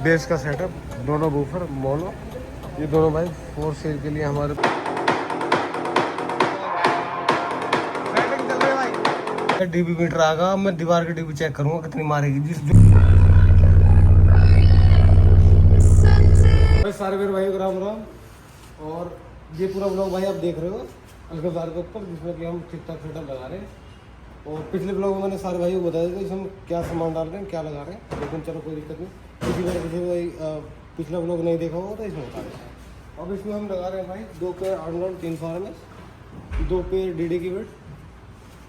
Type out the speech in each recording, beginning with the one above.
Base का setup, दोनों woofer mono, ये दोनों भाई 4 सेल के लिए हमारे डीबी मीटर आगा। मैं दीवार की डीबी चेक करूंगा कितनी मारेगी जिस सारे मेरे भाई राम राम। और ये पूरा ब्लॉग भाई आप देख रहे हो अलगदार के ऊपर, जिसमें कि हम ठीक ठाक सेटअप लगा रहे हैं। और पिछले ब्लॉग में मैंने सारे भाइयों को बताया था कि हम क्या सामान डाल रहे हैं, क्या लगा रहे हैं, लेकिन चलो कोई दिक्कत नहीं। किसी बार भाई पिछला ब्लॉग नहीं देखा होगा तो इसमें बता देते हैं। अब इसमें हम लगा रहे हैं भाई 2 pair Arnold 300 RMS, 2 pair DD की वेट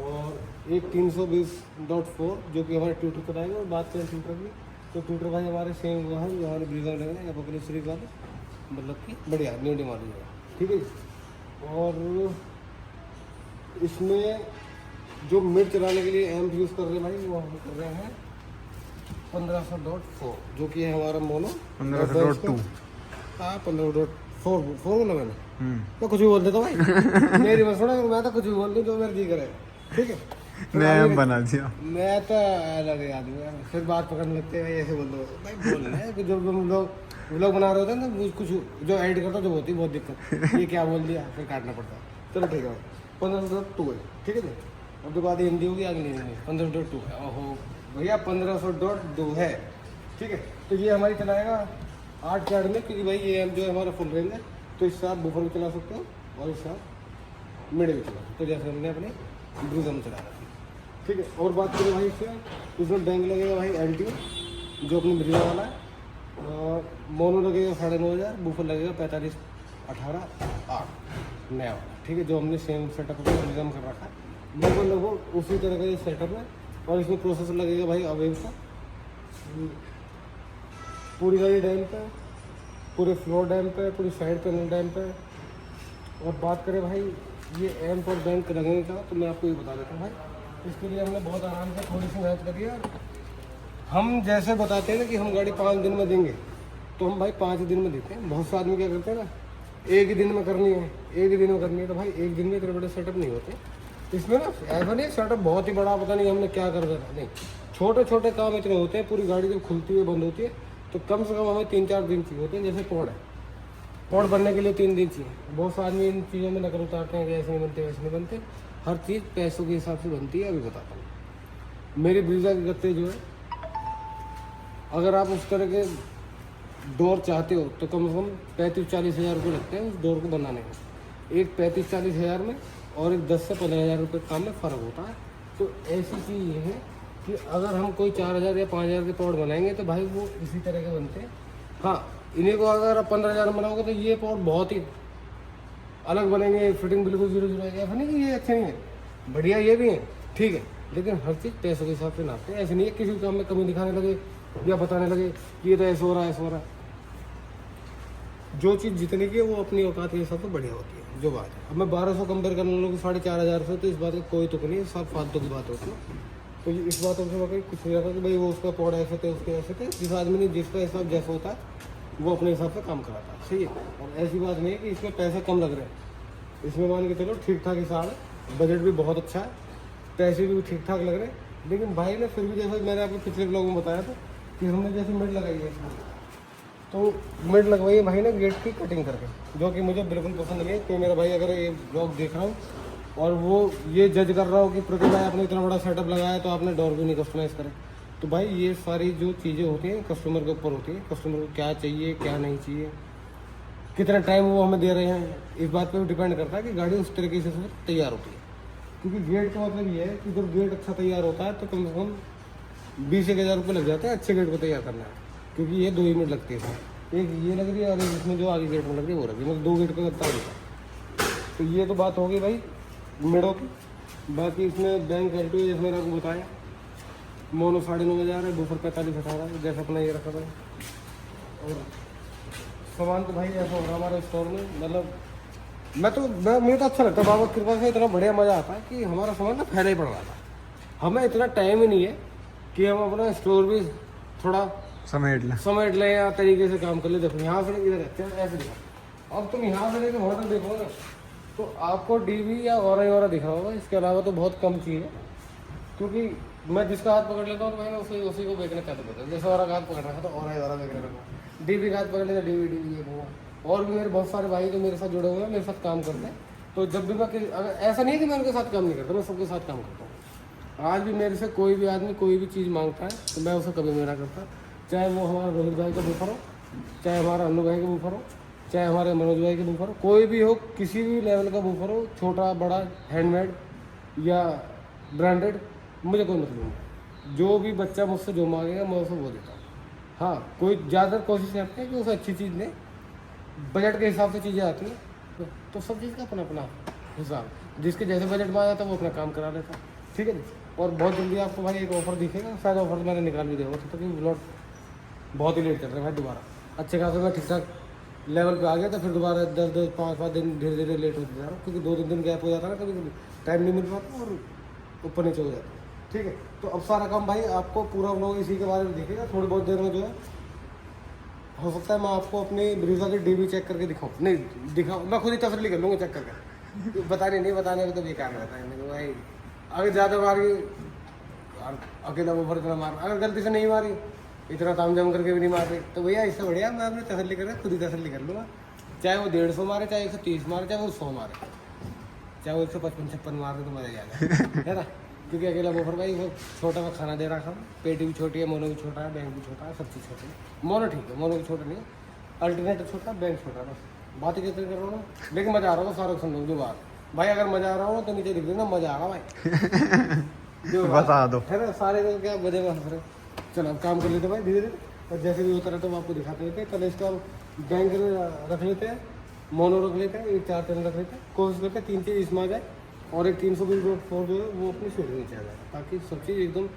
और एक 320.4 जो कि हमारे ट्यूटर पर आएगा। और बात करें ट्यूटर की तो ट्यूटर भाई हमारे सेम हुआ है जो हमारे ब्रीजर लगेंगे या पकड़े सीरीज वाले, मतलब कि बढ़िया न्यू डिमांड है, ठीक है। और इसमें जो मिड चलाने के लिए एम्प यूज़ कर रहे हैं भाई वो हम कर रहे हैं 1500.4 जो कि है हमारा मोनो 1500.2। हाँ 1500.4 बोला मैंने, मैं कुछ भी बोल देता भाई मेरी मत सुना, मैं तो कुछ भी बोल दूँ जो मेरा जी करे, ठीक है। मैं बना दिया, मैं तो अलग आदमी है, फिर बात पकड़ने लगते हैं ऐसे बोल दो भाई। बोल रहे हैं कि जब हम लोग व्लॉग बना रहे होते हैं ना कुछ जो ऐड करता जो होती है बहुत दिक्कत, ये क्या बोल दिया फिर काटना पड़ता है। चलो ठीक है 1500.2 है, ठीक है। अब तो बात हिंदी होगी आगे नहीं 1500.2 है। ओहो भैया 1500.2 है, ठीक है। तो ये हमारी चलाएगा 8 कैड में, क्योंकि भाई ये जो है हमारा फुल रेंज है, तो इससे आप बूफर भी चला सकते हो और इससे आप मिड भी चला सकते हो, जैसे हमने अपने ब्रूजर में चला रहा है, ठीक है। और बात करें भाई इसमें बैंक लगेगा भाई LTO जो अपनी ब्रीजर वाला है, मोनो लगेगा 9,500, बूफर लगेगा 45/18/8 नया वाला, ठीक है, जो हमने सेम सेटअप पर निज़ाम कर रखा है लगभग उसी तरह का ये सेटअप है। और इसमें प्रोसेसर लगेगा भाई अवेव का, पूरी गाड़ी डैम्प है, पूरे फ्लोर डैम्प है, पूरी साइड पैनल डैम्प है। और बात करें भाई ये एम्प और बैंक लगने का, तो मैं आपको ये बता देता हूँ भाई, इसके लिए हमने बहुत आराम से थोड़ी सी मेहनत करी है। हम जैसे बताते हैं ना कि हम गाड़ी 5 दिन में देंगे, तो हम भाई 5 दिन में देते हैं। बहुत से आदमी क्या करते हैं ना, एक ही दिन में करनी है, एक ही दिन में करनी है, तो भाई एक दिन में इतने बड़े सेटअप नहीं होते इसमें ना। ऐसा नहीं सेटअप बहुत ही बड़ा पता नहीं हमने क्या कर देना, नहीं, छोटे छोटे काम इतने होते हैं। पूरी गाड़ी जब खुलती है बंद होती है तो कम से कम हमें 3-4 दिन चाहिए होते हैं। जैसे पौड़ है, पौड़ बनने के लिए 3 दिन चाहिए। बहुत से आदमी इन चीज़ों में नकल उतारते हैं कि ऐसे नहीं बनते वैसे नहीं बनते, हर चीज़ पैसों के हिसाब से बनती है। अभी बताता हूँ, मेरी ब्रीजा के गत्ते जो है, अगर आप उस तरह के डोर चाहते हो तो कम से कम 35-40 हज़ार रुपये लगते हैं उस डोर को बनाने में। एक 35-40 हज़ार में और एक 10 से 15 हज़ार रुपये काम में फ़र्क होता है। तो ऐसी चीज़ ये है कि अगर हम कोई 4,000 या 5,000 के पौड़ बनाएंगे तो भाई वो इसी तरह के बनते हैं। हाँ, इन्हीं को अगर आप 15,000 में बनाओगे तो ये पौड़ बहुत ही अलग बनेंगे, फिटिंग बिल्कुल 0-0 है। ऐसा नहीं कि ये अच्छे नहीं है, बढ़िया ये भी है, ठीक है, लेकिन हर चीज़ पैसों के हिसाब से नापते हैं। ऐसे नहीं है किसी काम में कमी दिखाने लगे या बताने लगे कि ये तो ऐसा हो रहा है ऐसा हो रहा है। जो चीज़ जितने की है वो अपनी औकात के हिसाब से बढ़िया होती है, जो बात है। अब मैं 1200 कंपेयर करने लोगों 4,500 से, तो इस बात का कोई तुक नहीं है, सब फालतू की बात होती है। तो इस बातों से मैं कुछ नहीं रहता कि भाई वो उसका पौड़ा ऐसे थे उसके ऐसे थे। जिस आदमी ने जिसका हिसाब जैसा होता है वो अपने हिसाब से काम कराता है, सही है। और ऐसी बात नहीं है कि इसमें पैसे कम लग रहे हैं, इसमें मान के चलो ठीक ठाक हिसाब है, बजट भी बहुत अच्छा है, पैसे भी ठीक ठाक लग रहे हैं। लेकिन भाई ने फिर भी जैसा मैंने आपको पिछले ब्लॉग में बताया था कि हमने जैसे मिड लगाई है इसमें, तो मिड लगवाई है भाई ने गेट की कटिंग करके, जो कि मुझे बिल्कुल पसंद नहीं है। तो मेरा भाई अगर ये ब्लॉग देख रहा हूँ और वो ये जज कर रहा हो कि प्रतिभा आपने इतना बड़ा सेटअप लगाया तो आपने डोर भी नहीं कस्टमाइज़ करें, तो भाई ये सारी जो चीज़ें होती हैं कस्टमर के ऊपर होती है। कस्टमर को क्या चाहिए क्या नहीं चाहिए, कितना टाइम वो हमें दे रहे हैं, इस बात पर भी डिपेंड करता है कि गाड़ी उस तरीके से तैयार होती है। क्योंकि गेट का मतलब ये है कि जब गेट अच्छा तैयार होता है तो कम से कम 20-1 हज़ार रुपये लग जाते हैं अच्छे गेट को तैयार करना है। क्योंकि ये 2 यूनिट लगती है, एक ये लग रही है और इसमें जो आगे गेट में लग रही है वो लग रही है, मतलब 2 गेट का गत्ता होता है। तो ये तो बात होगी भाई मिडों की। बाकी इसमें बैंक LTO जैसे मैंने आपको बताया, मोनो 9,500 है, बूफर 45/18 जैसा अपना ये रखा था। और सामान तो भाई ऐसा हो रहा हमारे स्टोर में, मतलब मुझे तो अच्छा लगता है। बाबा की कृपा से इतना बढ़िया मज़ा आता है कि हमारा सामान ना फैला ही पड़ रहा था। हमें इतना टाइम ही नहीं है कि हम अपना स्टोर भी थोड़ा समेट लें या तरीके से काम कर ले। देखो यहाँ से इधर रखते हैं ऐसे दिखा, अब तुम यहाँ से लेकर वहाँ तक देखो ना तो आपको DB या और दिखा होगा, इसके अलावा तो बहुत कम चीज़ है। क्योंकि मैं जिसका हाथ पकड़ लेता हूँ तो मैं उसी को बेचना चाहता हूँ। जैसे और हाथ पकड़ रखा तो और बेचने लगा, डीवी का हाथ पकड़ लेता, डीवी ये वो। और भी मेरे बहुत सारे भाई जो मेरे साथ जुड़े हुए हैं, मेरे साथ काम करते हैं। तो जब भी मैं अगर ऐसा नहीं है कि मैं उनके साथ काम नहीं करता, मैं सबके साथ काम करता हूँ। आज भी मेरे से कोई भी आदमी कोई भी चीज़ मांगता है तो मैं उसे कभी मना करता, चाहे वो हमारा रोहित भाई का बूफर हो, चाहे हमारा अन्नू भाई का बूफर हो, चाहे हमारे मनोज भाई का बूफर हो, कोई भी हो, किसी भी लेवल का बूफर हो, छोटा बड़ा, हैंडमेड या ब्रांडेड, मुझे कोई मतलब नहीं। जो भी बच्चा मुझसे जो मांगेगा मैं उसे वो देता हूँ। हाँ, कोई ज़्यादा कोशिश करते हैं कि उसे अच्छी चीज़ दें, बजट के हिसाब से चीज़ें आती हैं तो सब चीज़ का अपना अपना हिसाब, जिसके जैसे बजट में आ जाता है वो अपना काम करा लेता है, ठीक है जी। और बहुत जल्दी आपको भाई एक ऑफर दिखेगा, शायद ऑफर मैंने निकाल भी दिया होगा, तो ब्लॉग बहुत ही लेट चल रहा है भाई। दोबारा अच्छे खासे मैं ठीक ठाक लेवल पे आ गया था, फिर दोबारा 10-10, 5-5 दिन धीरे धीरे लेट होते जा रहा हूँ, क्योंकि 2-3 दिन गैप हो जाता है ना, कभी कभी टाइम नहीं मिल पाता और ऊपर नीचे हो जाता है, ठीक है। तो अब सारा काम भाई आपको पूरा लोग इसी के बारे में दिखेगा। थोड़ी बहुत देर में जो है हो सकता है मैं आपको अपनी ब्रीजा की डीबी चेक करके दिखाऊँ, नहीं दिखाऊँ, मैं खुद ही तसल्ली कर लूँगा चेक करके। बताने नहीं बताने में तो बेकार रहता है भाई। अगर ज़्यादा मारी अकेला ऊपर इतना मार, अगर गलती से नहीं मारी, इतना ताम जाम करके भी नहीं मार रही, तो भैया इससे बढ़िया मैं अपनी तसल्ली कर खुद ही तसल्ली कर लूँगा। चाहे वो 150 मारे, चाहे 130 मारे, चाहे वो 100 मारे, चाहे वो 155-56 मार दे तो मजा जाएगा, है ना। क्योंकि अकेला बोफर भाई वो छोटा मैं खाना दे रहा था, पेटी भी छोटी है, मोनो भी छोटा है, बैंक भी छोटा है, सब चीज़ छोटी है। मोनो ठीक है, मोनो भी छोटा नहीं है, अल्टरनेटिव छोटा, बैंक छोटा, बस बात ही कहते कर रहा हूँ, लेकिन मजा आ रहा हो सारा सुन लो जो बात भाई। अगर मजा आ रहा हो तो नीचे लिख देना मजा आ रहा भाई, जो बता दो, है ना। सारे लोग क्या मजे में हंस रहे। चलो अब काम कर लेते भाई धीरे धीरे, और जैसे भी होता रहता है आपको दिखाते रहते हैं। पहले इसका बैंक रख लेते हैं, मोनो रख लेते हैं, एक 4 टन रख लेते हैं, कोशिश करते हैं 3 चीज़ इसमें आ जाए, और एक 320 जो है वो अपनी सीट नीचे आ जाए, ताकि सब चीज़ एकदम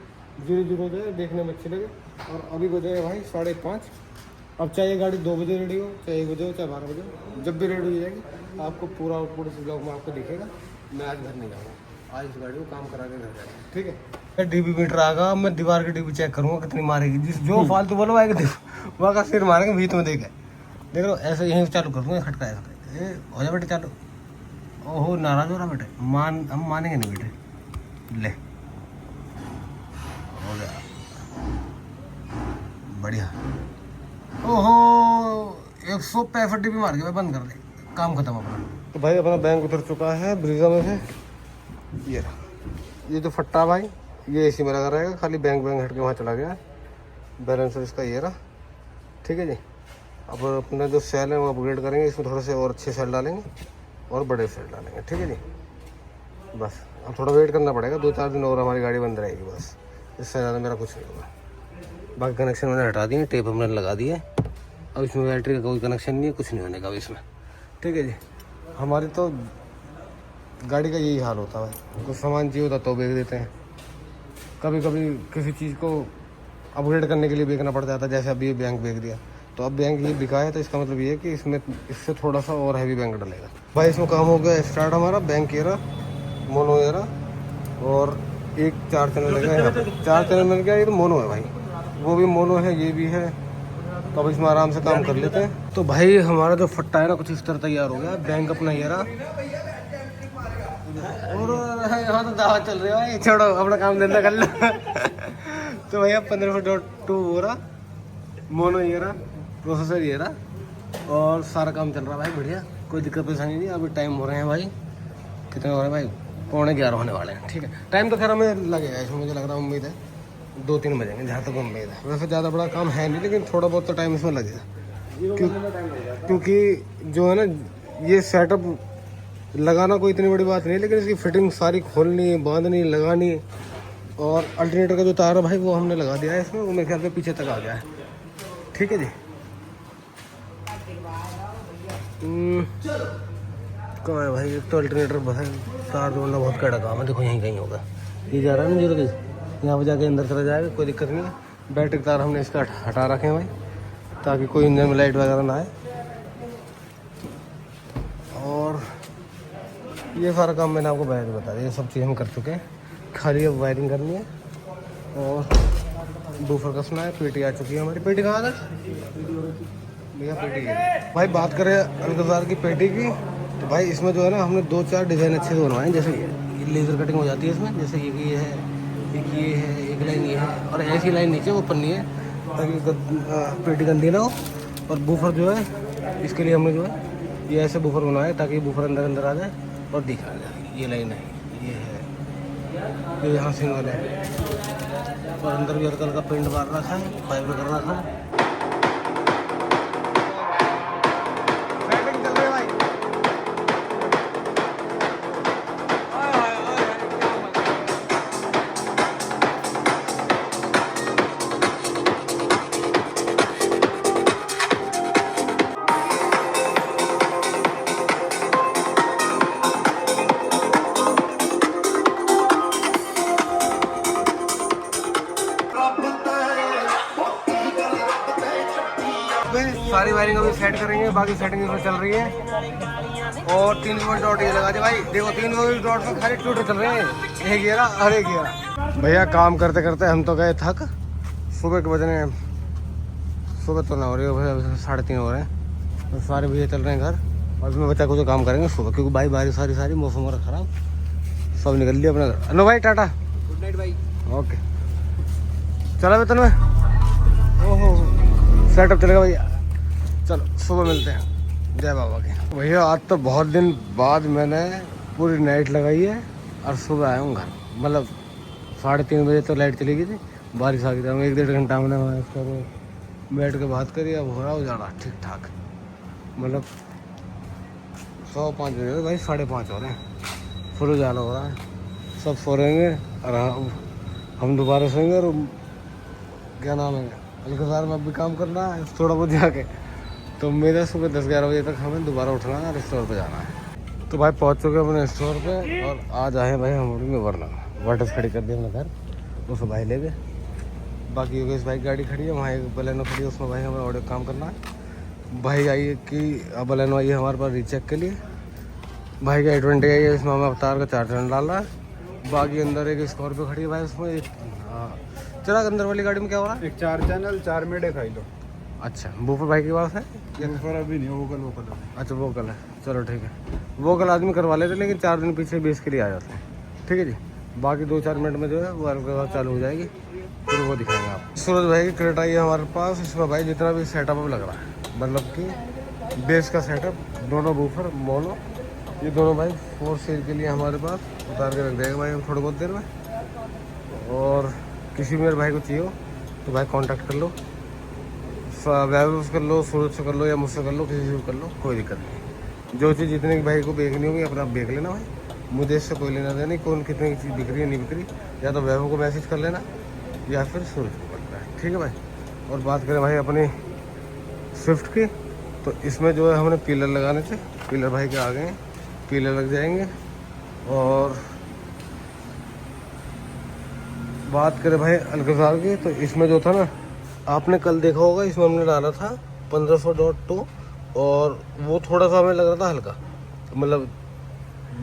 0-0 हो जाए, देखने में अच्छी लगे। और अभी बजे भाई 5:30। अब चाहे ये गाड़ी 2 बजे रेडी हो, चाहे 1 बजे हो, चाहे 12 बजे हो, जब भी रेडी हो जाएगी आपको पूरा आउटपुट इस ब्लॉग में आपको दिखेगा। मैं आज घर नहीं जाऊँगा, आज इस गाड़ी को काम करा के घर जाएगा, ठीक है। डीबी मीटर आगा, मैं दीवार की डीबी चेक करूँगा कितनी मारेगी, जिस जो फालतू बोलो आएगा देखो वहाँ का सिर मारेंगे भी तुम्हें देख लो। ऐसे यहीं चालू कर दूँगा, खटका ऐसा हो जाए बेटे चालू। ओहो नाराज हो रहा बेटे, हम मानेंगे नहीं बेटे, ले हो गया बढ़िया। ओहो 165 डीबी मार के बंद कर दे, काम खत्म अपना। तो भाई अपना बैंक उतर चुका है ब्रीजा में से, ये जो फट्टा भाई ये इसी में लगा रहेगा, खाली बैंक हट के वहाँ चला गया। बैलेंसर इसका ये रहा, ठीक है जी। अब अपना जो सेल है वो अपग्रेड करेंगे, इसमें थोड़े से और अच्छे सेल डालेंगे और बड़े सेल डालेंगे, ठीक है जी। बस अब थोड़ा वेट करना पड़ेगा, 2-4 दिन और हमारी गाड़ी बंद रहेगी, बस इससे ज़्यादा मेरा कुछ नहीं होगा। बाकी कनेक्शन मैंने हटा दिए, टेप हमने लगा दिया है, अब इसमें बैटरी का कोई कनेक्शन नहीं है, कुछ नहीं होने का अब इसमें, ठीक है जी। हमारी तो गाड़ी का यही हाल होता है भाई, कुछ सामान चाहिए होता तो बेच देते हैं, कभी कभी किसी चीज़ को अपग्रेड करने के लिए बेचना पड़ जाता है, जैसे अभी ये बैंक बेच दिया। तो अब बैंक ये बिका है तो इसका मतलब ये है कि इसमें इससे थोड़ा सा और हैवी बैंक डलेगा भाई। इसमें काम हो गया स्टार्ट हमारा, बैंक ये रहा, मोनो ये रहा, और एक 4 चैनल लगा यहाँ पे, 4 चैनल मिल गया। ये तो मोनो है भाई, वो भी मोनो है, ये भी है, तो अब इसमें आराम से काम कर लेते हैं। तो भाई हमारा जो फट्टा है ना कुछ इस तरह तैयार हो गया, बैंक अपना ये रहा, और यहाँ तो दावा चल रही है भाई, छोड़ो अपना काम धंधा कर लो। तो भैया 15.2 हो रहा, मोनो ये रहा, प्रोसेसर ये रहा, और सारा काम चल रहा भाई बढ़िया, कोई दिक्कत परेशानी नहीं। अभी टाइम हो रहे हैं भाई, कितने हो रहे हैं भाई, 11:45 होने वाले हैं, ठीक है। टाइम तो खैर हमें लगेगा इसमें, मुझे लग रहा है, उम्मीद है 2-3 बजेंगे जहाँ तक उम्मीद है। वैसे ज़्यादा बड़ा काम है नहीं, लेकिन थोड़ा बहुत तो टाइम इसमें लगेगा, क्योंकि जो है ना ये सेटअप लगाना कोई इतनी बड़ी बात नहीं, लेकिन इसकी फिटिंग सारी खोलनी, बांधनी, लगानी, और अल्टरनेटर का जो तार है भाई वो हमने लगा दिया है इसमें, वो मेरे ख्याल से पीछे तक आ गया है, ठीक है जी। कहाँ है भाई, एक तो अल्टरनेटर भाई तार जोड़ना बहुत कड़ा काम है, देखो यहीं कहीं होगा, ये जा रहा है ना जीरो केस, यहाँ पर जाके अंदर चला जाएगा, कोई दिक्कत नहीं है। बैटरी तार हमने इसका हटा रखे हैं भाई, ताकि कोई इंजन में लाइट वगैरह ना आए। और ये सारा काम मैंने आपको पहले बता दिया, ये सब चीज़ हम कर चुके हैं, खाली अब वायरिंग करनी है और बूफर कसना है। पेटी आ चुकी है हमारी, पेटी कहाँ है भैया, पेटी है भाई। बात करें अलगजार की पेटी की, तो भाई इसमें जो है ना हमने 2-4 डिज़ाइन अच्छे से बनवाए हैं, जैसे ये लेज़र कटिंग हो जाती है इसमें, जैसे ये है, एक ये है, एक लाइन ये है, और ऐसी लाइन नीचे ऊपर नहीं है, ताकि पेटी गंदी ना हो। और बूफर जो है इसके लिए हमने जो है ये ऐसे बूफर बनाया है ताकि बूफर अंदर अंदर आ जाए और दिखा जाए। ये लाइन है, ये है, ये यहाँ सिंगल है और अंदर भी हल्का हल्का पेंट मार रखा है, फाइबर कर रखा है। सारी वायरिंग अभी सेट करेंगे, बाकी सेटिंग इसमें चल रही है। और 3 वोल्ट डॉट ये लगा दे भाई, देखो 3 वोल्ट डॉट में खाली ट्यूटर चल रहे हैं, ये गिरा और ये गिरा। भैया काम करते करते हम तो गए थक, सुबह के बजने, सुबह तो ना हो रही है भैया, 3:30 हो रहे हैं। तो सारे भैया चल रहे हैं घर, और मैं बच्चा को जो काम करेंगे सुबह, क्योंकि भाई बारिश सारी मौसम हो रहा खराब, सब निकल लिया अपना घर। अनु भाई टाटा, गुड नाइट भाई, ओके चला वेतन में। ओहो सेटअप चलेगा भैया, चलो सुबह मिलते हैं, जय बाबा के। भैया आज तो बहुत दिन बाद मैंने पूरी नाइट लगाई है और सुबह आया हूँ घर। मतलब 3:30 बजे तो लाइट चली गई थी, बारिश आ गई थी। हम 1-1.5 घंटा मैंने इसका बैठ के बात करी, अब हो रहा उजाला ठीक ठाक। मतलब 5:15 बजे भाई, 5:30 हो रहे हैं, फुल उजाला हो रहा है, सब सो रहेंगे और हम दोबारा सोएंगे। और क्या नाम है, अलगजार में भी काम करना है थोड़ा बहुत जाके, तो मेरा सुबह 10-11 बजे तक हमें दोबारा उठना है और स्टोर पे जाना है। तो भाई पहुंच चुके अपने स्टोर पे, और आज आए भाई हम में वरना वाटर्स खड़ी कर दी हमने घर, उस भाई ले गए। बाकी योगेश भाई गाड़ी खड़ी है, वहाँ एक बलेनो खड़ी है, उसमें भाई हमें ऑडियो काम करना है। भाई आई कि बलेनो आई है हमारे पास रीचेक के लिए, भाई का i20 आई है, इसमें हमें अवतार का चार्जर डाल रहा है। बाकी अंदर एक स्कॉर्पियो खड़ी है भाई, उसमें एक चला अंदर वाली गाड़ी में क्या हो रहा है, एक 4 चैनल 4 में खाई लो। अच्छा बूफर भाई के पास है, बूफर अभी नहीं, वोकल अच्छा वोकल है, चलो ठीक है। वोकल आदमी करवा लेते, लेकिन 4 दिन पीछे बेस के लिए आ जाते हैं, ठीक है जी। बाकी 2-4 मिनट में जो है वो अलग चालू हो जाएगी, फिर वो दिखाएंगे आप। सूरज भाई की क्रेटा आई है हमारे पास, इसमें भाई जितना भी सेटअप लग रहा है, मतलब कि बेस का सेटअप, दोनों बूफर मोनो, ये दोनों भाई 4 सेल के लिए हमारे पास उतार के रख देगा भाई हम थोड़ी बहुत देर में। और किसी मेरे भाई को चाहिए हो तो भाई कांटेक्ट कर लो, वैल्यूज कर लो, सूरज से कर लो या मुझसे कर लो, किसी से भी कर लो, कोई दिक्कत नहीं। जो चीज़ जितने की भाई को देखनी होगी अपना आप देख लेना भाई, मुझे इससे कोई लेना देना नहीं, कौन कितने की चीज़ बिक रही है नहीं बिक रही, या तो वैभव को मैसेज कर लेना या फिर सूरज को कर लेना, ठीक है भाई। और बात करें भाई अपनी स्विफ्ट की, तो इसमें जो है हमने पिलर लगाने थे, पिलर भाई के आ गए हैं, पिलर लग जाएंगे। और बात करें भाई अलगजार की, तो इसमें जो था ना, आपने कल देखा होगा, इसमें हमने डाला था 1500.2, और वो थोड़ा सा हमें लग रहा था हल्का, मतलब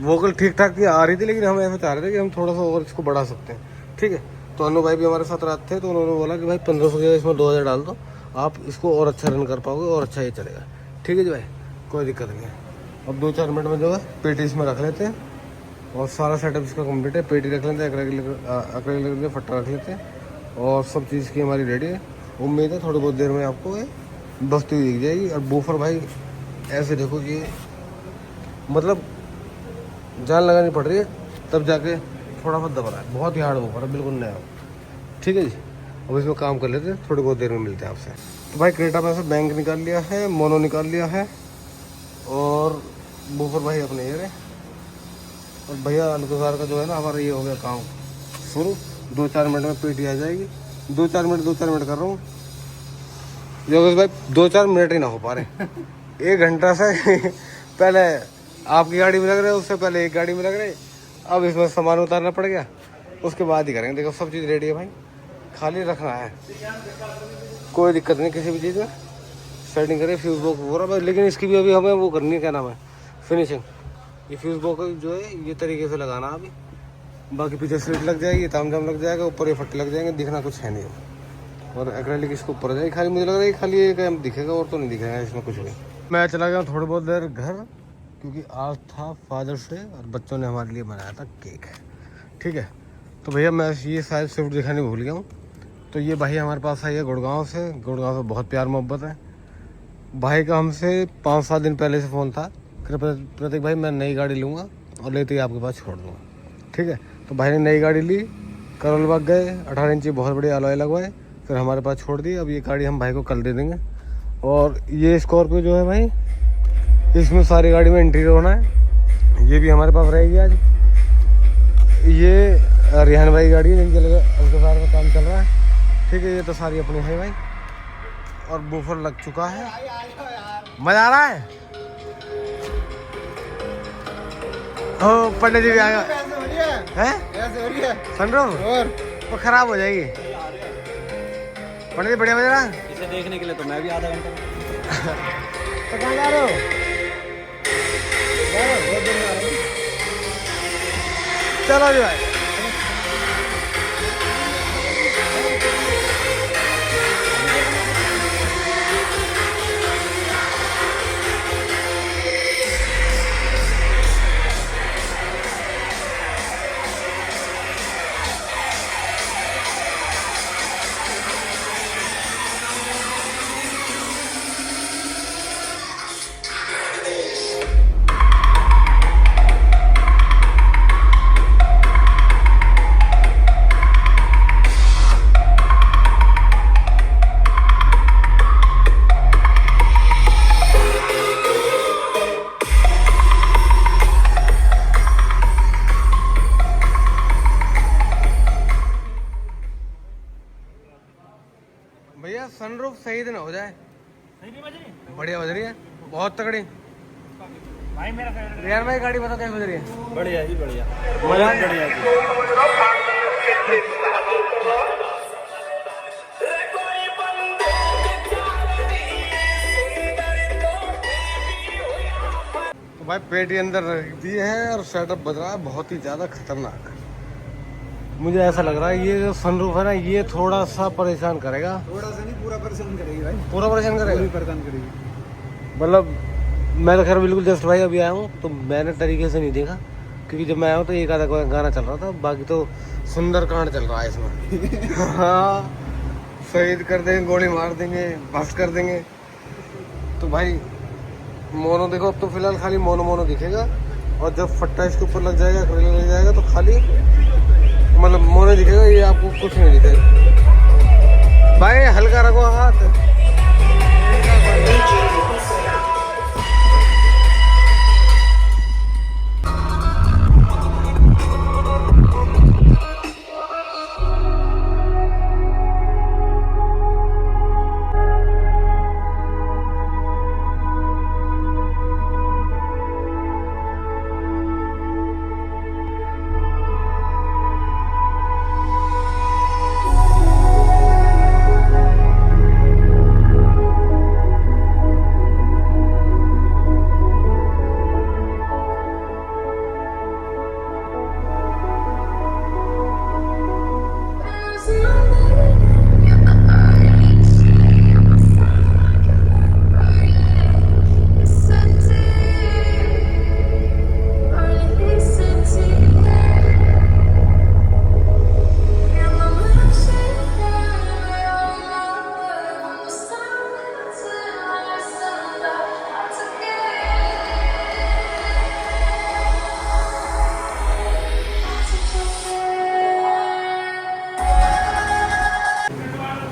वोकल ठीक ठाक की आ रही थी, लेकिन हम ऐसा चाह रहे थे कि हम थोड़ा सा और इसको बढ़ा सकते हैं, ठीक है। तो अनु भाई भी हमारे साथ रहते थे, तो उन्होंने बोला कि भाई 1500 की इसमें 2000 डाल दो, आप इसको और अच्छा रन कर पाओगे और अच्छा ये चलेगा, ठीक है जी भाई, कोई दिक्कत नहीं है। अब 2-4 मिनट में जो है पेटी इसमें रख लेते हैं, और सारा सेटअप इसका कंप्लीट है। पेटी रख लेते हैं, एक्रेलिक फट्टा रख लेते हैं, और सब चीज़ की हमारी रेडी है। उम्मीद है थोड़ी बहुत देर में आपको ये बजती हुई दिख जाएगी। और बूफर भाई ऐसे देखो कि मतलब जान लगानी पड़ रही है, तब जाके थोड़ा बहुत दबा रहा है, बहुत ही हार्ड बूफर है, बिल्कुल नया, ठीक है जी। अब इसमें काम कर लेते हैं, थोड़ी बहुत देर में मिलते हैं आपसे। तो भाई क्रेटा में से बैंक निकाल लिया है, मोनो निकाल लिया है, और बूफर भाई अपने ये रहे। और भैया अलगजार का जो है ना हमारा ये हो गया काम शुरू, 2-4 मिनट में पेटी आ जाएगी। 2-4 मिनट कर रहा हूँ योगेश भाई, 2-4 मिनट ही ना हो पा रहे 1 घंटा से पहले आपकी गाड़ी में लग रहे, उससे पहले एक गाड़ी में लग रहे, अब इसमें सामान उतारना पड़ गया, उसके बाद ही करेंगे। देखो सब चीज़ रेडी है भाई, खाली रखना है, कोई दिक्कत नहीं किसी भी चीज़ में। सेटिंग करें फ्यूज़ बॉक्स हो रहा भाई, लेकिन इसकी भी अभी हमें वो करनी है, क्या नाम है, फिनिशिंग। ये फ्यूज़ बॉक्स जो है ये तरीके से लगाना अभी, बाकी पीछे स्लिट लग जाएगी, तामझाम लग जाएगा, ऊपर ये फट्टे लग जाएंगे, दिखना कुछ है नहीं। और एक्रेलिक इसको ऊपर जाएगी, खाली मुझे लग रहा है खाली ये काम दिखेगा और तो नहीं दिखेगा इसमें कुछ भी। मैं चला गया थोड़ी बहुत देर घर, क्योंकि आज था फादर्स डे और बच्चों ने हमारे लिए बनाया था केक, ठीक है। तो भैया मैं ये शायद स्विफ्ट दिखाने भूल गया हूँ। तो ये भाई हमारे पास आई है गुड़गांव से बहुत प्यार मोहब्बत है। भाई का हमसे 5-7 दिन पहले से फ़ोन था कि प्रतीक भाई मैं नई गाड़ी लूँगा और लेते ही आपके पास छोड़ दूँगा, ठीक है। तो भाई ने नई गाड़ी ली, करोल बाग गए, 18 इंची बहुत बड़ी अलॉय लगवाए, फिर हमारे पास छोड़ दी। अब ये गाड़ी हम भाई को कल दे देंगे। और ये स्कॉर्पियो जो है भाई, इसमें सारी गाड़ी में इंटीरियर होना है, ये भी हमारे पास रहेगी आज। ये रिहान भाई गाड़ी है जिनके लिए उनके साथ में काम चल रहा है, ठीक है। ये तो सारी अपनी है भाई। और बूफर लग चुका है, मजा आ रहा है। ओ पंडित जी भी आ गया है, सनरूफ और तो खराब हो जाएगी। पंडित जी बढ़िया बज रहा है इसे देखने के लिए तो मैं भी आधा घंटा तो कहाँ जा रहे हो? चलो जी भाई। भैया सनरूफ सही दिन हो जाए। बढ़िया बज रही है, बहुत तगड़ी भाई। मेरा यार भाई गाड़ी बता कैसे बज रही है? बढ़िया जी, बढ़िया मजा बढ़िया जी। तो भाई पेटी अंदर रख दी है और सेटअप बज रहा है बहुत ही ज़्यादा खतरनाक। मुझे ऐसा लग रहा है ये जो सनरूफ है ना, ये थोड़ा सा परेशान करेगा। थोड़ा सा नहीं, पूरा परेशान करेगी भाई, पूरा परेशान करेगा, पूरी परेशान करेगी। मतलब मैं तो खैर बिल्कुल जस्ट भाई अभी आया हूँ, तो मैंने तरीके से नहीं देखा, क्योंकि जब मैं आया हूँ तो एक आधा गाना चल रहा था, बाकी तो सुंदरकांड चल रहा है इसमें। हाँ, शहीद कर देंगे, गोली मार देंगे, बस कर देंगे। तो भाई मोनो देखो, अब तो फिलहाल खाली मोनो दिखेगा, और जब फट्टा इसके ऊपर लग जाएगा, ग्रिल लग जाएगा, तो खाली मतलब मोनो दिखेगा, ये आपको कुछ नहीं दिखेगा। भाई हल्का रखो हाथ।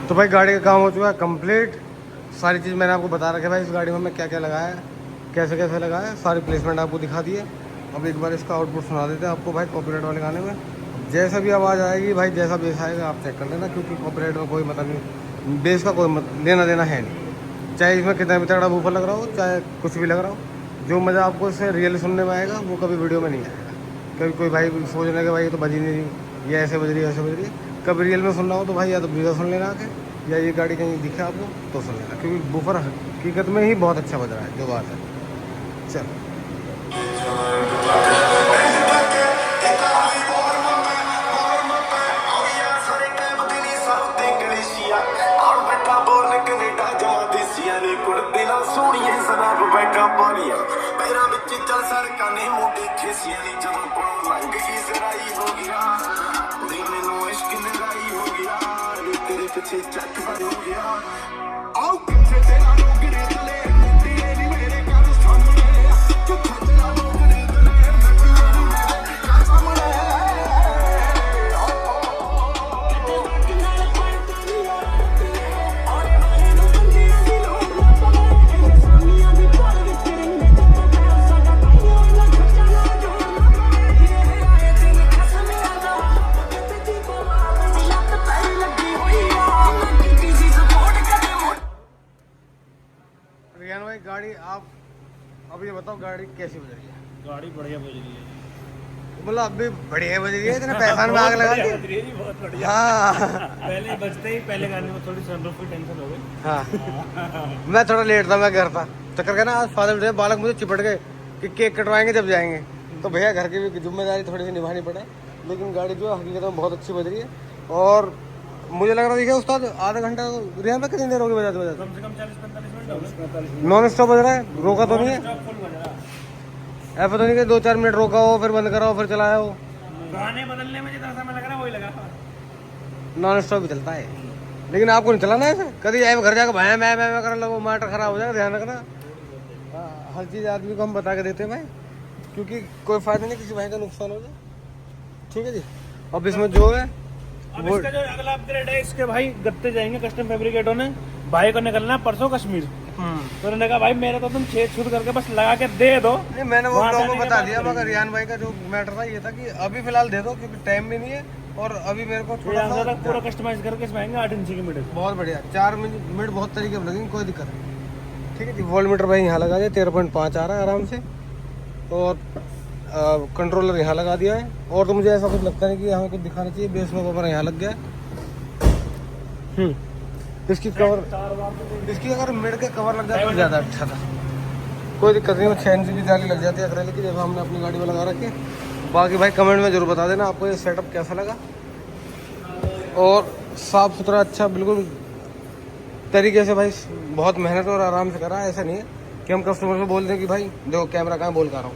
तो भाई गाड़ी का काम हो चुका है कंप्लीट। सारी चीज़ मैंने आपको बता रखा है भाई, इस गाड़ी में मैं क्या क्या लगाया है, कैसे कैसे लगाया है, सारी प्लेसमेंट आपको दिखा दिए। अब एक बार इसका आउटपुट सुना देते हैं आपको भाई कॉपीराइट वाले गाने में। जैसा भी आवाज़ आएगी भाई, जैसा बेस आएगा आप चेक कर लेना, क्योंकि कॉपीराइट में कोई मतलब नहीं, बेस का कोई लेना देना है नहीं। चाहे इसमें कितना भी तगड़ा बूफर लग रहा हो, चाहे कुछ भी लग रहा हो, जो मज़ा आपको इससे रियल सुनने में आएगा वो कभी वीडियो में नहीं आएगा। कभी कोई भाई सोचने लगे भाई ये तो बज ही नहीं रही, ये ऐसे बज रही है, ऐसे बज रही है। कभी रियल में सुनना हो तो भाई या तो वीडियो सुन लेना आके, या ये गाड़ी कहीं दिखे आपको तो सुन लेना, क्योंकि बूफर हकीकत में ही बहुत अच्छा बज रहा है, जो बात है। चलो Check out, oh, get it, Riyan भाई गाड़ी आप अब ये बताओ गाड़ी कैसी बज रही है? गाड़ी बढ़िया बज रही है मतलब अब भी बढ़िया बज रही है, इतने पैसा में आग लगा दी। बहुत बढ़िया। हाँ पहले बजते ही पहले गाने में थोड़ी सनरूफ की टेंशन हो गई। हाँ मैं थोड़ा लेट था, मैं घर था। चक्कर क्या ना, आज फादर डे, बालक मुझे चिपट गए कि केक कटवाएंगे जब जाएंगे, तो भैया घर की भी जिम्मेदारी थोड़ी सी निभानी पड़े। लेकिन गाड़ी जो है हकीकत में बहुत अच्छी बज रही है। और मुझे लग रहा है उस्ताद आधा घंटा रियान में कितनी देर होगी बजाते बजाते? कम से कम 40-45 मिनट हो गए। नॉन स्टॉप बज रहा है, रोका तो नहीं है? स्टॉप फुल बज रहा है। ऐसा तो नहीं कि 2-4 मिनट रोका हो फिर बंद करा हो फिर चलाया हो? गाने बदलने में जितना समय लग रहा है वही लगा। नॉन स्टॉप भी चलता है। लेकिन आपको नहीं चलाना है ऐसे? कभी आए घर जाकर भाया मैं करने लगो, मोटर खराब हो जाएगा, ध्यान रखना। हर चीज़ आदमी को हम बता के देते हैं भाई, क्योंकि कोई फायदा नहीं किसी भाई का नुकसान हो जाए। ठीक है जी। अब इसमें जो है अब इसका जो अगला अपग्रेड है, इसके भाई गत्ते जाएंगे कस्टम फैब्रिकेटों ने। भाई को निकलना है परसों कश्मीर। तो उन्होंने कहा भाई मेरा तो तुम छेद छूद करके बस लगा के दे दो। नहीं, मैंने वो वहाँ लोगों को जाने के बता बाद दिया, मगर करेंगे। रियान भाई का जो मैटर था ये था कि अभी फिलहाल दे दो, क्योंकि टाइम भी नहीं है और अभी मेरे को थोड़ा सा पूरा कस्टमाइज करके इसमें आएंगे 8 इंच की मिडल। बहुत बढ़िया। 4 मिनट बहुत तरीके से लगेंगे, कोई दिक्कत नहीं। ठीक है जी। वोल्टमीटर भाई यहाँ लगा दिया, 13.5 आ रहा है आराम से। और कंट्रोलर यहाँ लगा दिया है। और तो मुझे ऐसा कुछ लगता नहीं कि यहाँ कुछ दिखाना चाहिए। बेस में पावर यहाँ लग गया है। इसकी कवर, इसकी अगर मिड के कवर लग जाए तो ज़्यादा अच्छा था। कोई दिक्कत नहीं, वो 6 इंच की जाली लग जाती है अक्रेलिक की, जैसे हमने अपनी गाड़ी में लगा रखी है। बाकी भाई कमेंट में जरूर बता देना आपको ये सेटअप कैसा लगा। और साफ़ सुथरा अच्छा बिल्कुल तरीके से भाई, बहुत मेहनत और आराम से करा है। ऐसा नहीं है कि हम कस्टमर से बोल दें कि भाई देखो कैमरा कहाँ बोल कर रहा हूँ,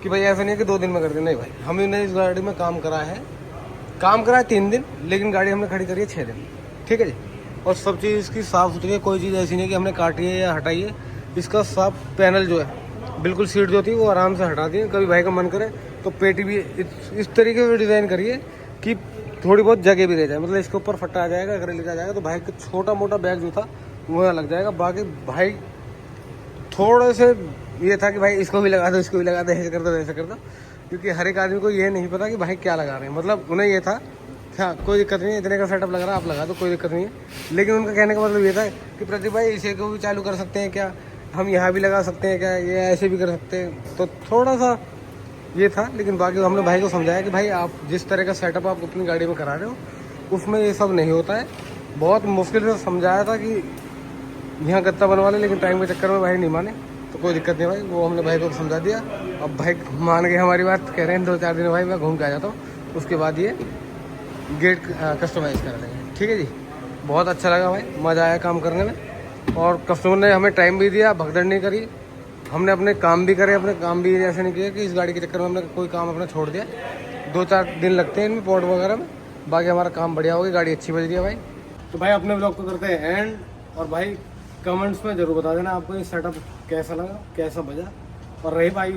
कि भाई ऐसा नहीं है कि 2 दिन में कर दें। नहीं भाई, हमने इस गाड़ी में काम करा है 3 दिन, लेकिन गाड़ी हमने खड़ी करी है 6 दिन। ठीक है जी। और सब चीज़ इसकी साफ़ सुथरी है, कोई चीज़ ऐसी नहीं कि हमने काटी है या हटाई है। इसका साफ पैनल जो है बिल्कुल, सीट जो थी वो आराम से हटा दी है। कभी भाई का मन करे तो पेटी भी इस तरीके से डिज़ाइन करिए कि थोड़ी बहुत जगह भी रह जाए। मतलब इसके ऊपर फट्टा आ जाएगा, अगर लेकर जाएगा तो भाई का छोटा मोटा बैग जो था वो यहाँ लग जाएगा। बाकी भाई थोड़े से ये था कि भाई इसको भी लगा दो, इसको भी लगा दो, ऐसे कर दो ऐसे कर दो, क्योंकि हर एक आदमी को ये नहीं पता कि भाई क्या लगा रहे हैं। मतलब उन्हें ये था हाँ कोई दिक्कत नहीं है, इतने का सेटअप लग रहा है आप लगा दो, कोई दिक्कत नहीं है। लेकिन उनका कहने का मतलब ये था कि प्रदीप भाई इसे को भी चालू कर सकते हैं क्या, हम यहाँ भी लगा सकते हैं क्या, ये ऐसे भी कर सकते हैं। तो थोड़ा सा ये था। लेकिन बाकी हमने भाई को समझाया कि भाई आप जिस तरह का सेटअप आप अपनी गाड़ी में करा रहे हो उसमें ये सब नहीं होता है। बहुत मुश्किल से समझाया था कि यहाँ गत्ता बनवा ले, लेकिन टाइम के चक्कर में भाई नहीं माने। तो कोई दिक्कत नहीं भाई, वो हमने भाई को समझा दिया। अब भाई मान गए हमारी बात, कह रहे हैं 2-4 दिन भाई मैं घूम के आ जाता हूँ, उसके बाद ये गेट कस्टमाइज़ कर देंगे। ठीक है जी। बहुत अच्छा लगा भाई, मज़ा आया काम करने में। और कस्टमर ने हमें टाइम भी दिया, भगदड़ नहीं करी, हमने अपने काम भी करे। अपने काम भी ऐसे नहीं किया कि इस गाड़ी के चक्कर में हमने कोई काम अपना छोड़ दिया। 2-4 दिन लगते हैं इनमें पोर्ट वगैरह में, बाकी हमारा काम बढ़िया होगी, गाड़ी अच्छी बज रही है भाई। तो भाई अपने ब्लॉग को करते हैं एंड। और भाई कमेंट्स में ज़रूर बता देना आपको ये सेटअप कैसा लगा, कैसा बजा। और रही भाई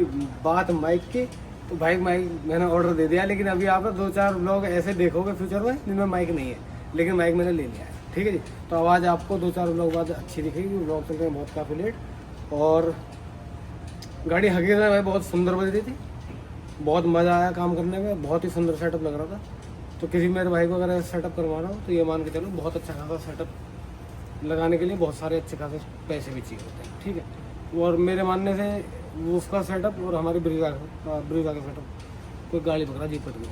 बात माइक की, तो भाई माइक मैंने ऑर्डर दे दिया, लेकिन अभी आप 2-4 ब्लॉग ऐसे देखोगे फ्यूचर में जिनमें माइक नहीं है, लेकिन माइक मैंने ले लिया है। ठीक है जी। तो आवाज़ आपको 2-4 ब्लॉग बाद अच्छी दिखेगी। ब्लॉग चल रहे हैं बहुत काफ़ी लेट। और गाड़ी हकीकत में भाई बहुत सुंदर बज रही थी, बहुत मज़ा आया काम करने में, बहुत ही सुंदर सेटअप लग रहा था। तो किसी मेरे भाई को अगर सेटअप करवाना हो तो ये मान के चलो बहुत अच्छा खासा सेटअप लगाने के लिए बहुत सारे अच्छे खासे पैसे भी चाहिए होते हैं। ठीक है। और मेरे मानने से वो उसका सेटअप और हमारी ब्रीजा का सेटअप कोई गाली पकड़ा जीपत नहीं।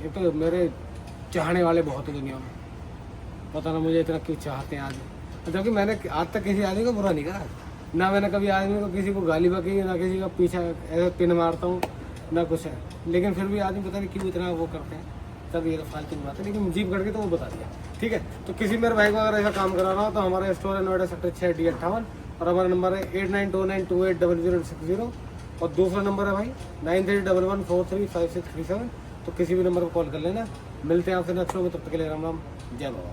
एक तो मेरे चाहने वाले बहुत है दुनिया में, पता ना मुझे इतना क्यों चाहते हैं आदमी। जबकि मैंने आज तक किसी आदमी को बुरा नहीं करा, ना मैंने कभी आदमी को किसी को गाली बकी, ना किसी का पीछा ऐसे पिन मारता हूँ, ना कुछ है। लेकिन फिर भी आदमी पता नहीं क्यों इतना वो करते हैं, तब ये तो फालतू की बात है। लेकिन जीप करके तो वो बता दिया। ठीक है। तो किसी मेरे भाई को अगर ऐसा काम कराना हो तो हमारा स्टोर है नोएडा सेक्टर 6D58 और हमारा नंबर है 8929280060। और दूसरा नंबर है भाई 9311435637। तो किसी भी नंबर पर कॉल कर लेना। मिलते हैं आपसे नेक्स्ट में, तब तक के लिए राम राम, जय बाबा।